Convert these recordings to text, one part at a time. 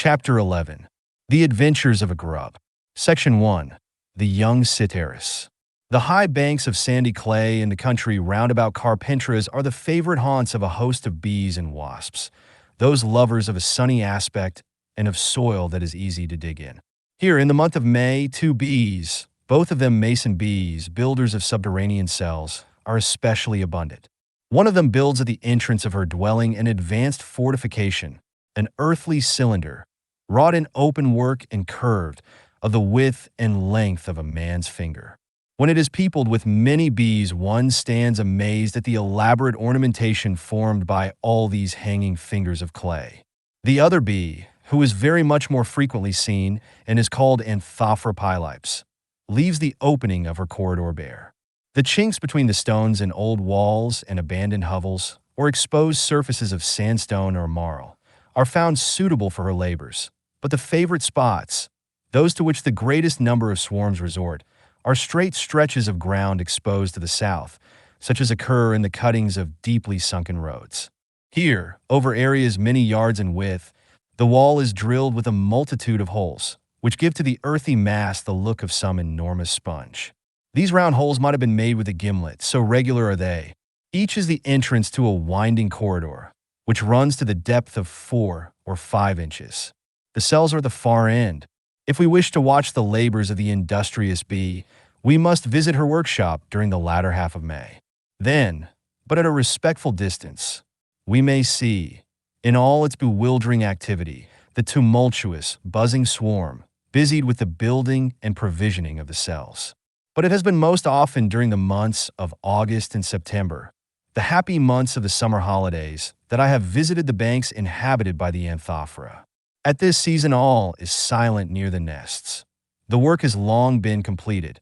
Chapter 11. The Adventures of a Grub. Section 1. The Young Citaris. The high banks of sandy clay in the country round about Carpentras are the favorite haunts of a host of bees and wasps, those lovers of a sunny aspect and of soil that is easy to dig in. Here, in the month of May, two bees, both of them mason bees, builders of subterranean cells, are especially abundant. One of them builds at the entrance of her dwelling an advanced fortification, an earthly cylinder, wrought in open work and curved, of the width and length of a man's finger. When it is peopled with many bees, one stands amazed at the elaborate ornamentation formed by all these hanging fingers of clay. The other bee, who is very much more frequently seen and is called Anthophora, leaves the opening of her corridor bare. The chinks between the stones in old walls and abandoned hovels, or exposed surfaces of sandstone or marl, are found suitable for her labors, but the favorite spots, those to which the greatest number of swarms resort, are straight stretches of ground exposed to the south, such as occur in the cuttings of deeply sunken roads. Here, over areas many yards in width, the wall is drilled with a multitude of holes, which give to the earthy mass the look of some enormous sponge. These round holes might have been made with a gimlet, so regular are they. Each is the entrance to a winding corridor, which runs to the depth of 4 or 5 inches. The cells are at the far end. If we wish to watch the labors of the industrious bee, we must visit her workshop during the latter half of May. Then, but at a respectful distance, we may see, in all its bewildering activity, the tumultuous, buzzing swarm, busied with the building and provisioning of the cells. But it has been most often during the months of August and September, the happy months of the summer holidays, that I have visited the banks inhabited by the Anthophora. At this season all is silent near the nests. The work has long been completed,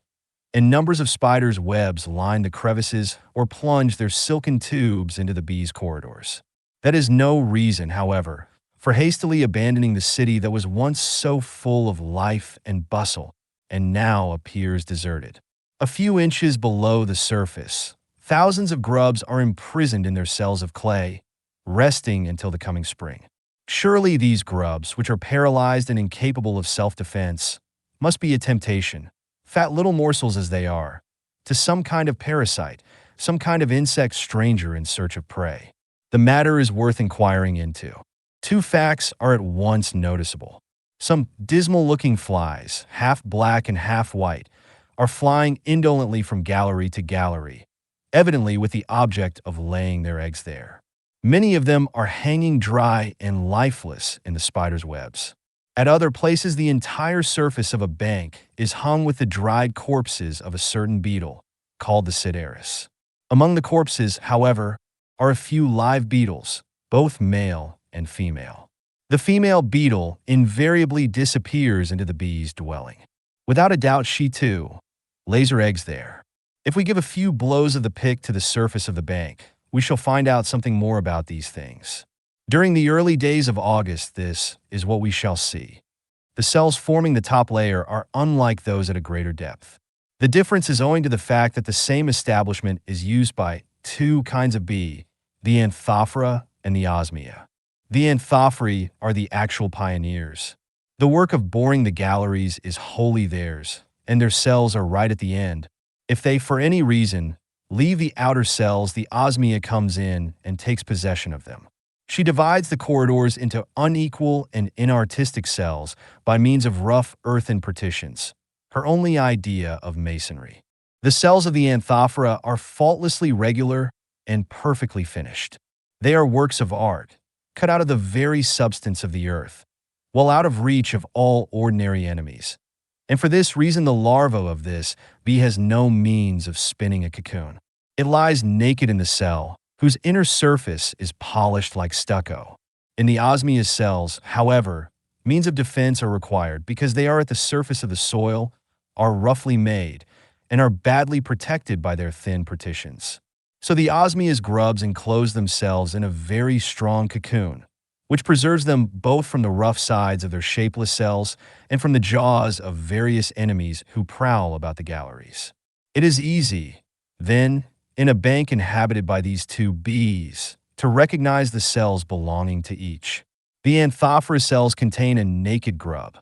and numbers of spiders' webs line the crevices or plunge their silken tubes into the bees' corridors. That is no reason, however, for hastily abandoning the city that was once so full of life and bustle, and now appears deserted. A few inches below the surface, thousands of grubs are imprisoned in their cells of clay, resting until the coming spring. Surely these grubs, which are paralyzed and incapable of self-defense, must be a temptation, fat little morsels as they are, to some kind of parasite, some kind of insect stranger in search of prey. The matter is worth inquiring into. Two facts are at once noticeable. Some dismal-looking flies, half black and half white, are flying indolently from gallery to gallery, evidently with the object of laying their eggs there. Many of them are hanging dry and lifeless in the spider's webs. At other places, the entire surface of a bank is hung with the dried corpses of a certain beetle, called the Citaris. Among the corpses, however, are a few live beetles, both male and female. The female beetle invariably disappears into the bee's dwelling. Without a doubt, she too lays her eggs there. If we give a few blows of the pick to the surface of the bank, we shall find out something more about these things. During the early days of August, this is what we shall see. The cells forming the top layer are unlike those at a greater depth. The difference is owing to the fact that the same establishment is used by two kinds of bee, the Anthophora and the Osmia. The Anthophori are the actual pioneers. The work of boring the galleries is wholly theirs, and their cells are right at the end. If they, for any reason, leave the outer cells, the Osmia comes in and takes possession of them. She divides the corridors into unequal and inartistic cells by means of rough earthen partitions, her only idea of masonry. The cells of the Anthophora are faultlessly regular and perfectly finished. They are works of art, cut out of the very substance of the earth, while out of reach of all ordinary enemies. And for this reason the larva of this bee has no means of spinning a cocoon. It lies naked in the cell, whose inner surface is polished like stucco. In the Osmia's cells, however, means of defense are required because they are at the surface of the soil, are roughly made, and are badly protected by their thin partitions. So the Osmia's grubs enclose themselves in a very strong cocoon, which preserves them both from the rough sides of their shapeless cells and from the jaws of various enemies who prowl about the galleries. It is easy, then, in a bank inhabited by these two bees, to recognize the cells belonging to each. The Anthophora cells contain a naked grub.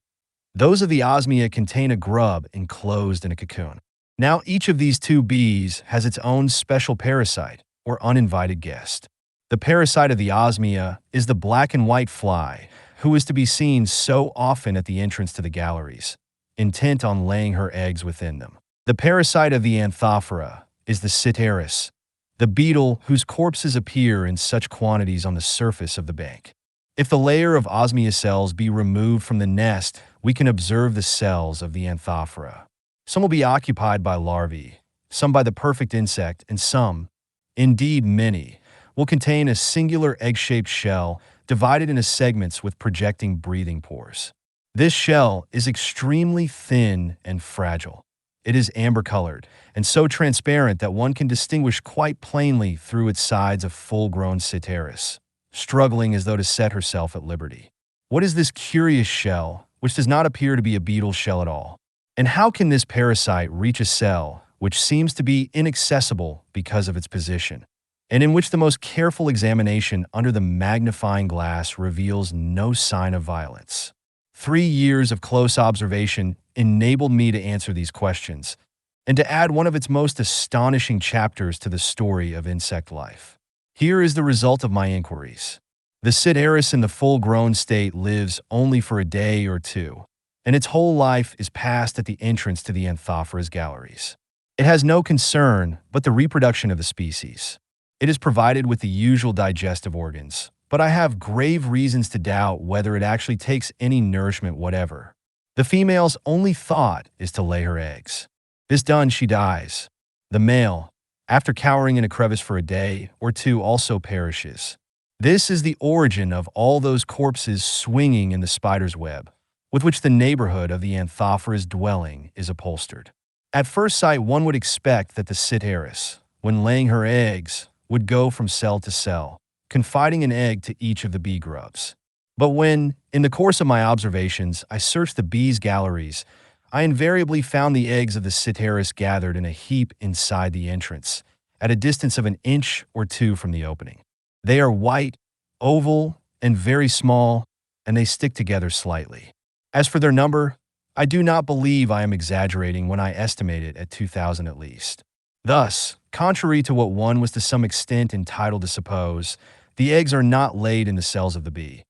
Those of the Osmia contain a grub enclosed in a cocoon. Now, each of these two bees has its own special parasite, or uninvited guest. The parasite of the Osmia is the black and white fly, who is to be seen so often at the entrance to the galleries, intent on laying her eggs within them. The parasite of the Anthophora is the Citaris, the beetle whose corpses appear in such quantities on the surface of the bank. If the layer of Osmia cells be removed from the nest, we can observe the cells of the Anthophora. Some will be occupied by larvae, some by the perfect insect, and some, indeed many, will contain a singular egg-shaped shell divided into segments with projecting breathing pores. This shell is extremely thin and fragile. It is amber-colored and so transparent that one can distinguish quite plainly through its sides a full-grown Citaris, struggling as though to set herself at liberty. What is this curious shell, which does not appear to be a beetle shell at all? And how can this parasite reach a cell which seems to be inaccessible because of its position, and in which the most careful examination under the magnifying glass reveals no sign of violence? 3 years of close observation enabled me to answer these questions, and to add one of its most astonishing chapters to the story of insect life. Here is the result of my inquiries. The Citaris in the full-grown state lives only for a day or two, and its whole life is passed at the entrance to the Anthophora's galleries. It has no concern but the reproduction of the species. It is provided with the usual digestive organs, but I have grave reasons to doubt whether it actually takes any nourishment whatever. The female's only thought is to lay her eggs. This done, she dies. The male, after cowering in a crevice for a day or two, also perishes. This is the origin of all those corpses swinging in the spider's web, with which the neighborhood of the Anthophora's dwelling is upholstered. At first sight, one would expect that the Citaris, when laying her eggs, would go from cell to cell, confiding an egg to each of the bee grubs. But when, in the course of my observations, I searched the bees' galleries, I invariably found the eggs of the Citaris gathered in a heap inside the entrance, at a distance of an inch or two from the opening. They are white, oval, and very small, and they stick together slightly. As for their number, I do not believe I am exaggerating when I estimate it at 2,000 at least. Thus, contrary to what one was to some extent entitled to suppose, the eggs are not laid in the cells of the bee.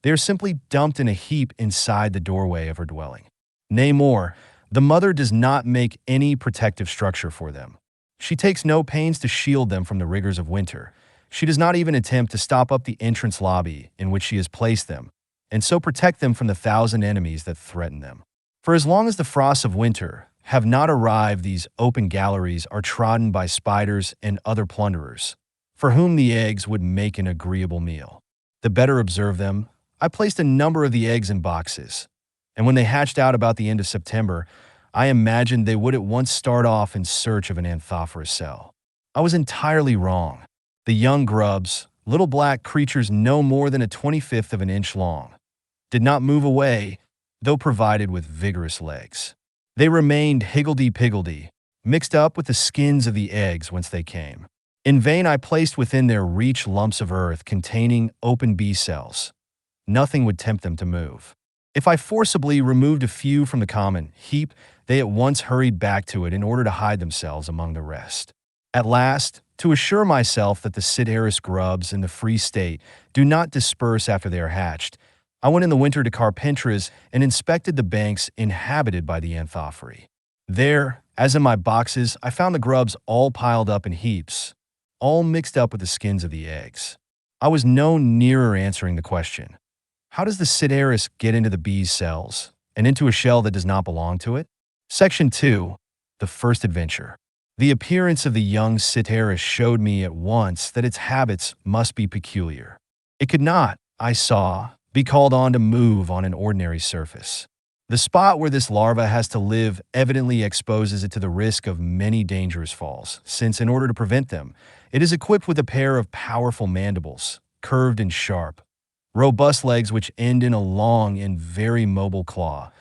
They are simply dumped in a heap inside the doorway of her dwelling. Nay more, the mother does not make any protective structure for them. She takes no pains to shield them from the rigors of winter. She does not even attempt to stop up the entrance lobby in which she has placed them, and so protect them from the 1,000 enemies that threaten them. For as long as the frosts of winter have not arrived, these open galleries are trodden by spiders and other plunderers, for whom the eggs would make an agreeable meal. To better observe them, I placed a number of the eggs in boxes, and when they hatched out about the end of September, I imagined they would at once start off in search of an Anthophora cell. I was entirely wrong. The young grubs, little black creatures no more than a 25th of an inch long, did not move away, though provided with vigorous legs. They remained higgledy-piggledy, mixed up with the skins of the eggs whence they came. In vain I placed within their reach lumps of earth containing open bee cells. Nothing would tempt them to move. If I forcibly removed a few from the common heap, they at once hurried back to it in order to hide themselves among the rest. At last, to assure myself that the Citaris grubs in the free state do not disperse after they are hatched, I went in the winter to Carpentras and inspected the banks inhabited by the Anthophori. There, as in my boxes, I found the grubs all piled up in heaps, all mixed up with the skins of the eggs. I was no nearer answering the question: how does the Citaris get into the bee's cells and into a shell that does not belong to it? Section 2. The First Adventure. The appearance of the young Citaris showed me at once that its habits must be peculiar. It could not, I saw, be called on to move on an ordinary surface. The spot where this larva has to live evidently exposes it to the risk of many dangerous falls, since in order to prevent them, it is equipped with a pair of powerful mandibles, curved and sharp, robust legs which end in a long and very mobile claw,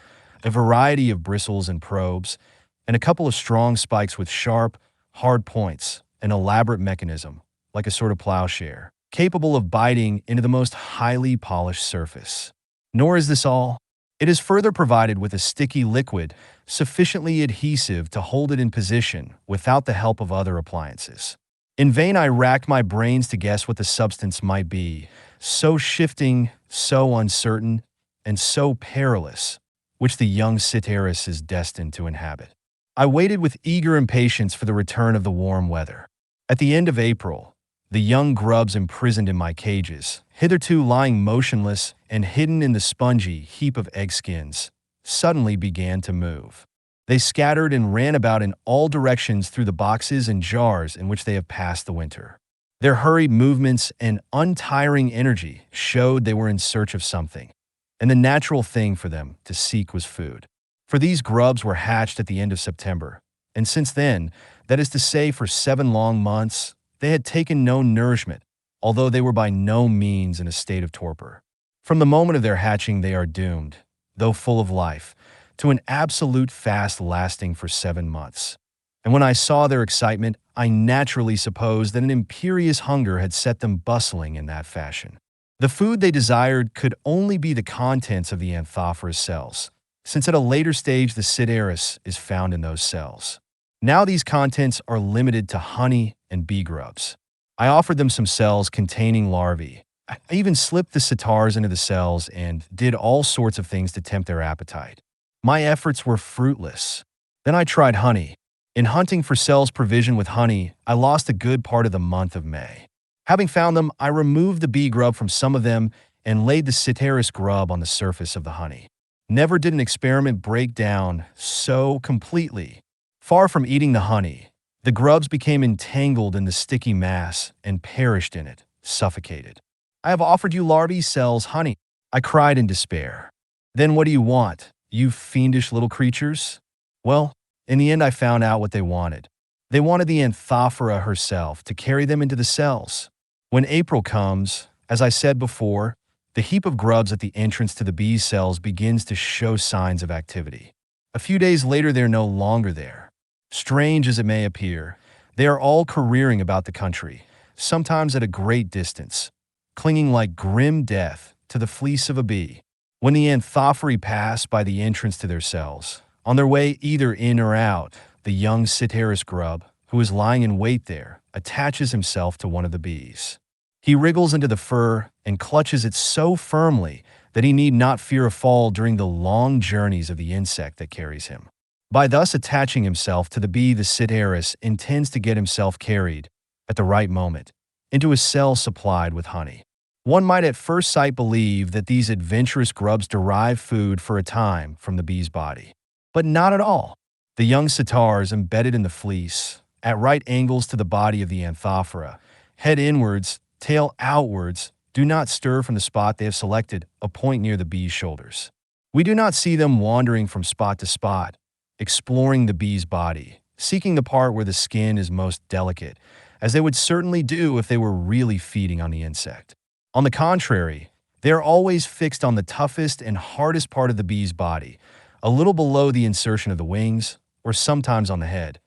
a variety of bristles and probes, and a couple of strong spikes with sharp, hard points, an elaborate mechanism, like a sort of plowshare, capable of biting into the most highly polished surface. Nor is this all. It is further provided with a sticky liquid sufficiently adhesive to hold it in position without the help of other appliances. In vain I racked my brains to guess what the substance might be, so shifting, so uncertain, and so perilous, which the young Citeris is destined to inhabit. I waited with eager impatience for the return of the warm weather. At the end of April, the young grubs imprisoned in my cages, hitherto lying motionless and hidden in the spongy heap of egg skins, suddenly began to move. They scattered and ran about in all directions through the boxes and jars in which they have passed the winter. Their hurried movements and untiring energy showed they were in search of something, and the natural thing for them to seek was food. For these grubs were hatched at the end of September, and since then, that is to say for 7 long months, they had taken no nourishment, although they were by no means in a state of torpor. From the moment of their hatching they are doomed, though full of life, to an absolute fast lasting for 7 months. And when I saw their excitement, I naturally supposed that an imperious hunger had set them bustling in that fashion. The food they desired could only be the contents of the Anthophorus cells, since at a later stage the Citeris is found in those cells. Now these contents are limited to honey and bee grubs. I offered them some cells containing larvae. I even slipped the sitars into the cells and did all sorts of things to tempt their appetite. My efforts were fruitless. Then I tried honey. In hunting for cells provisioned with honey, I lost a good part of the month of May. Having found them, I removed the bee grub from some of them and laid the Citeris grub on the surface of the honey. Never did an experiment break down so completely. Far from eating the honey, the grubs became entangled in the sticky mass and perished in it, suffocated. "I have offered you larvae cells honey," I cried in despair. "Then what do you want, you fiendish little creatures?" Well, in the end I found out what they wanted. They wanted the Anthophora herself to carry them into the cells. When April comes, as I said before, the heap of grubs at the entrance to the bees' cells begins to show signs of activity. A few days later they're no longer there. Strange as it may appear, they are all careering about the country, sometimes at a great distance, clinging like grim death to the fleece of a bee. When the Anthophori pass by the entrance to their cells, on their way either in or out, the young Citeris grub, who is lying in wait there, attaches himself to one of the bees. He wriggles into the fur and clutches it so firmly that he need not fear a fall during the long journeys of the insect that carries him. By thus attaching himself to the bee, the Citeris intends to get himself carried, at the right moment, into a cell supplied with honey. One might at first sight believe that these adventurous grubs derive food for a time from the bee's body. But not at all. The young sitars embedded in the fleece, at right angles to the body of the Anthophora, head inwards, tail outwards, do not stir from the spot they have selected, a point near the bee's shoulders. We do not see them wandering from spot to spot, exploring the bee's body, seeking the part where the skin is most delicate, as they would certainly do if they were really feeding on the insect. On the contrary, they are always fixed on the toughest and hardest part of the bee's body, a little below the insertion of the wings, or sometimes on the head,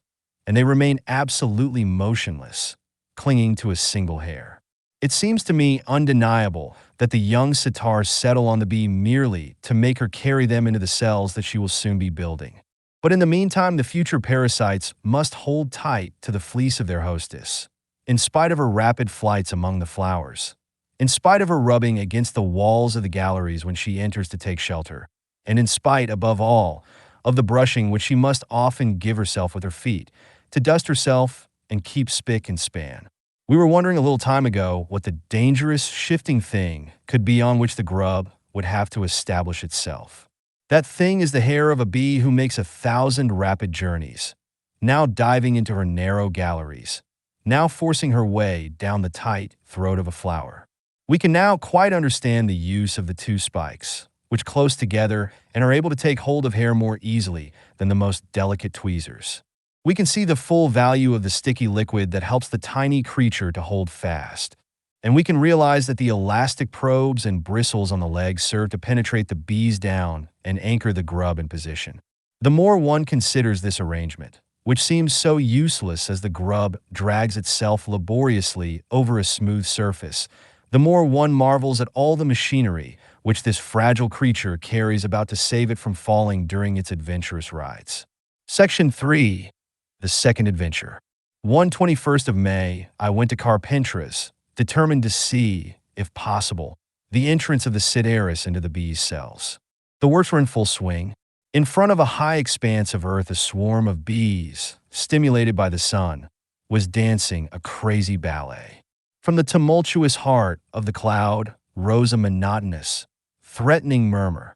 and they remain absolutely motionless, clinging to a single hair. It seems to me undeniable that the young sitars settle on the bee merely to make her carry them into the cells that she will soon be building. But in the meantime, the future parasites must hold tight to the fleece of their hostess, in spite of her rapid flights among the flowers, in spite of her rubbing against the walls of the galleries when she enters to take shelter, and in spite, above all, of the brushing which she must often give herself with her feet, to dust herself and keep spick and span. We were wondering a little time ago what the dangerous, shifting thing could be on which the grub would have to establish itself. That thing is the hair of a bee who makes 1,000 rapid journeys, now diving into her narrow galleries, now forcing her way down the tight throat of a flower. We can now quite understand the use of the 2 spikes, which close together and are able to take hold of hair more easily than the most delicate tweezers. We can see the full value of the sticky liquid that helps the tiny creature to hold fast. And we can realize that the elastic probes and bristles on the legs serve to penetrate the bees down and anchor the grub in position. The more one considers this arrangement, which seems so useless as the grub drags itself laboriously over a smooth surface, the more one marvels at all the machinery which this fragile creature carries about to save it from falling during its adventurous rides. Section 3. The Second Adventure. One 21st of May, I went to Carpentra's, determined to see, if possible, the entrance of the Sideris into the bees' cells. The works were in full swing. In front of a high expanse of earth, a swarm of bees, stimulated by the sun, was dancing a crazy ballet. From the tumultuous heart of the cloud rose a monotonous, threatening murmur,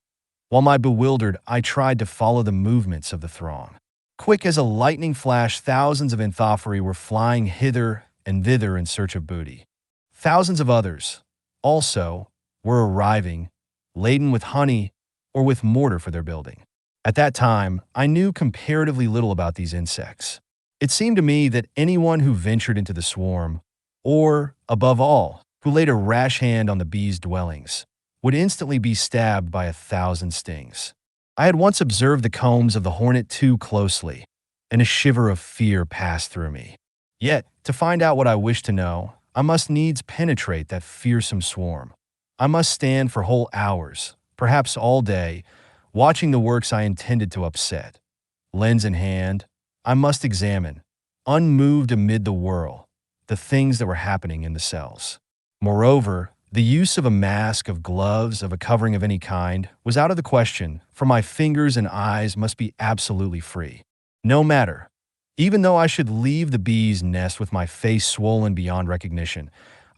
while my bewildered eye tried to follow the movements of the throng. Quick as a lightning flash, thousands of entomology were flying hither and thither in search of booty. Thousands of others, also, were arriving, laden with honey or with mortar for their building. At that time, I knew comparatively little about these insects. It seemed to me that anyone who ventured into the swarm, or, above all, who laid a rash hand on the bees' dwellings, would instantly be stabbed by 1,000 stings. I had once observed the combs of the hornet too closely, and a shiver of fear passed through me. Yet, to find out what I wished to know, I must needs penetrate that fearsome swarm. I must stand for whole hours, perhaps all day, watching the works I intended to upset. Lens in hand, I must examine, unmoved amid the whirl, the things that were happening in the cells. Moreover, the use of a mask, of gloves, of a covering of any kind was out of the question, for my fingers and eyes must be absolutely free. No matter. Even though I should leave the bees' nest with my face swollen beyond recognition,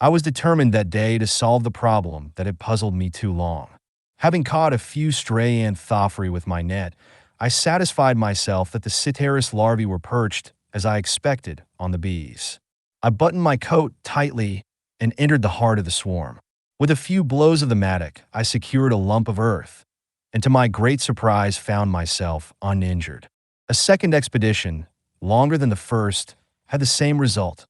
I was determined that day to solve the problem that had puzzled me too long. Having caught a few stray entomology with my net, I satisfied myself that the Sideris larvae were perched, as I expected, on the bees. I buttoned my coat tightly and entered the heart of the swarm. With a few blows of the mattock, I secured a lump of earth, and to my great surprise found myself uninjured. A second expedition, longer than the first, had the same result.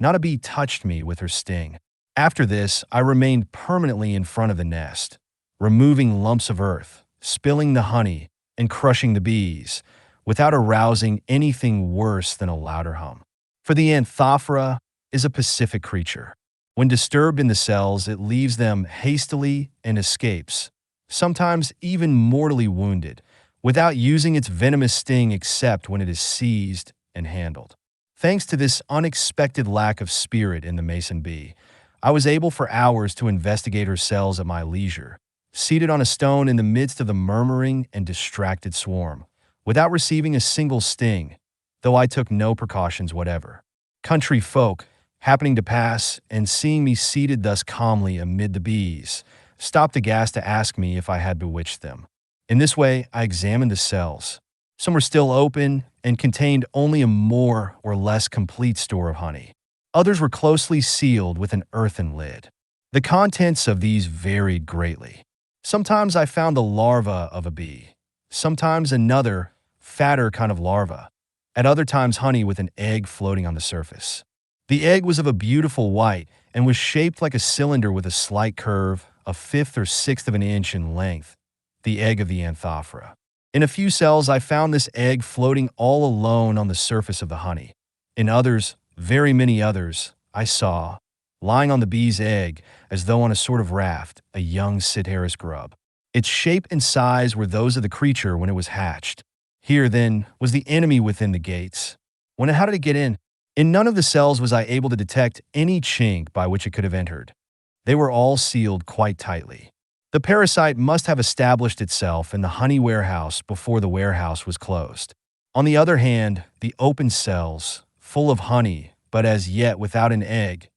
Not a bee touched me with her sting. After this, I remained permanently in front of the nest, removing lumps of earth, spilling the honey, and crushing the bees, without arousing anything worse than a louder hum. For the entomology is a pacific creature. When disturbed in the cells, it leaves them hastily and escapes, sometimes even mortally wounded, without using its venomous sting except when it is seized and handled. Thanks to this unexpected lack of spirit in the mason bee, I was able for hours to investigate her cells at my leisure, seated on a stone in the midst of the murmuring and distracted swarm, without receiving a single sting, though I took no precautions whatever. Country folk, happening to pass and seeing me seated thus calmly amid the bees, stopped aghast to ask me if I had bewitched them. In this way, I examined the cells. Some were still open and contained only a more or less complete store of honey. Others were closely sealed with an earthen lid. The contents of these varied greatly. Sometimes I found the larva of a bee, sometimes another, fatter kind of larva, at other times honey with an egg floating on the surface. The egg was of a beautiful white and was shaped like a cylinder with a slight curve, a fifth or sixth of an inch in length, the egg of the entomology. In a few cells, I found this egg floating all alone on the surface of the honey. In others, very many others, I saw, lying on the bee's egg, as though on a sort of raft, a young Sideris grub. Its shape and size were those of the creature when it was hatched. Here, then, was the enemy within the gates. How did it get in? In none of the cells was I able to detect any chink by which it could have entered. They were all sealed quite tightly. The parasite must have established itself in the honey warehouse before the warehouse was closed. On the other hand, the open cells, full of honey, but as yet without an egg,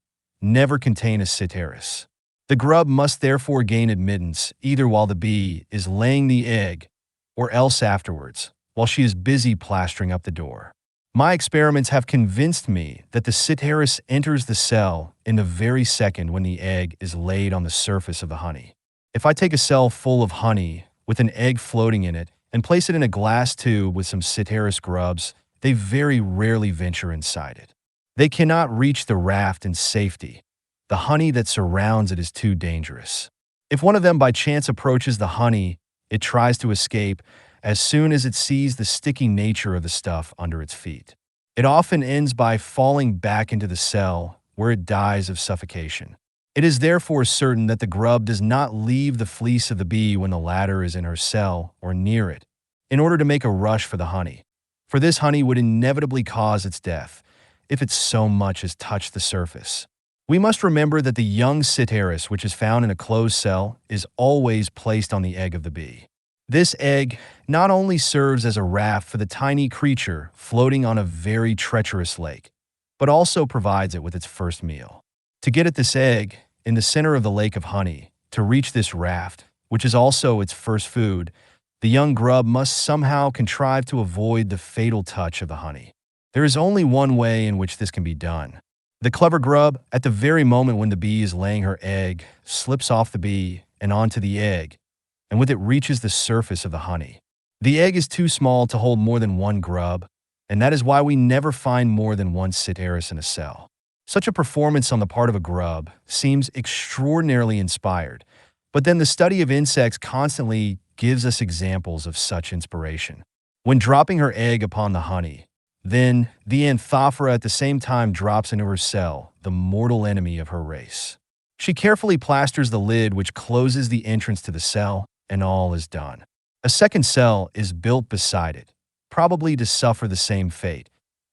never contain a Sideris. The grub must therefore gain admittance either while the bee is laying the egg, or else afterwards, while she is busy plastering up the door. My experiments have convinced me that the Sideris enters the cell in the very second when the egg is laid on the surface of the honey. If I take a cell full of honey with an egg floating in it and place it in a glass tube with some Sideris grubs, they very rarely venture inside it. They cannot reach the raft in safety. The honey that surrounds it is too dangerous. If one of them by chance approaches the honey, it tries to escape, as soon as it sees the sticky nature of the stuff under its feet. It often ends by falling back into the cell, where it dies of suffocation. It is therefore certain that the grub does not leave the fleece of the bee when the latter is in her cell or near it, in order to make a rush for the honey. For this honey would inevitably cause its death, if it so much as touched the surface. We must remember that the young Citaris, which is found in a closed cell, is always placed on the egg of the bee. This egg not only serves as a raft for the tiny creature floating on a very treacherous lake, but also provides it with its first meal. To get at this egg, in the center of the lake of honey, to reach this raft, which is also its first food, the young grub must somehow contrive to avoid the fatal touch of the honey. There is only one way in which this can be done. The clever grub, at the very moment when the bee is laying her egg, slips off the bee and onto the egg, and with it reaches the surface of the honey. The egg is too small to hold more than one grub, and that is why we never find more than one Citaris in a cell. Such a performance on the part of a grub seems extraordinarily inspired, but then the study of insects constantly gives us examples of such inspiration. When dropping her egg upon the honey, then the Anthophora at the same time drops into her cell, the mortal enemy of her race. She carefully plasters the lid which closes the entrance to the cell, and all is done. A second cell is built beside it, probably to suffer the same fate,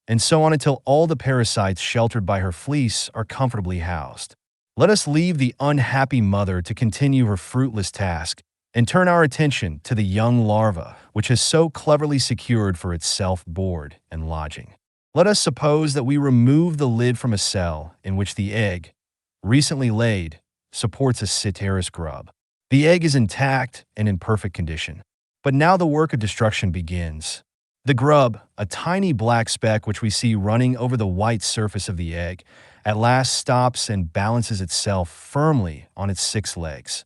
and so on until all the parasites sheltered by her fleece are comfortably housed. Let us leave the unhappy mother to continue her fruitless task and turn our attention to the young larva, which has so cleverly secured for itself board and lodging. Let us suppose that we remove the lid from a cell in which the egg, recently laid, supports a Citaris grub. The egg is intact and in perfect condition. But now the work of destruction begins. The grub, a tiny black speck which we see running over the white surface of the egg, at last stops and balances itself firmly on its 6 legs.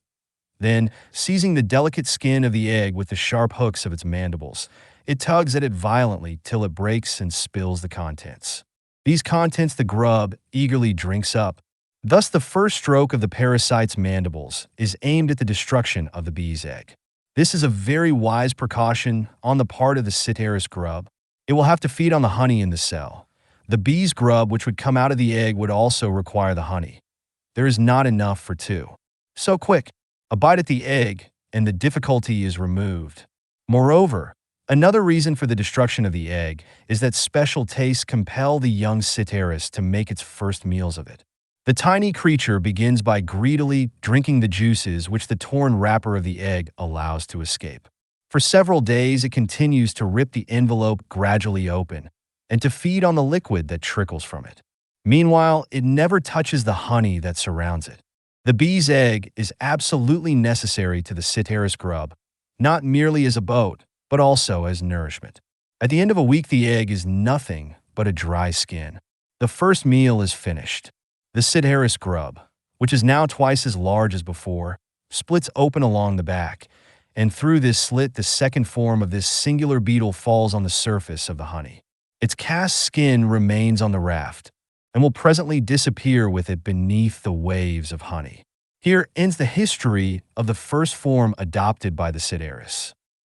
Then, seizing the delicate skin of the egg with the sharp hooks of its mandibles, it tugs at it violently till it breaks and spills the contents. These contents the grub eagerly drinks up. Thus the first stroke of the parasite's mandibles is aimed at the destruction of the bee's egg. This is a very wise precaution on the part of the Citaris grub. It will have to feed on the honey in the cell. The bee's grub which would come out of the egg would also require the honey. There is not enough for 2. So quick! A bite at the egg, and the difficulty is removed. Moreover, another reason for the destruction of the egg is that special tastes compel the young Citaris to make its first meals of it. The tiny creature begins by greedily drinking the juices which the torn wrapper of the egg allows to escape. For several days it continues to rip the envelope gradually open and to feed on the liquid that trickles from it. Meanwhile, it never touches the honey that surrounds it. The bee's egg is absolutely necessary to the Citaris grub, not merely as a boat, but also as nourishment. At the end of a week, the egg is nothing but a dry skin. The first meal is finished. The Citaris grub, which is now twice as large as before, splits open along the back, and through this slit the second form of this singular beetle falls on the surface of the honey. Its cast skin remains on the raft, and will presently disappear with it beneath the waves of honey. Here ends the history of the first form adopted by the Citaris.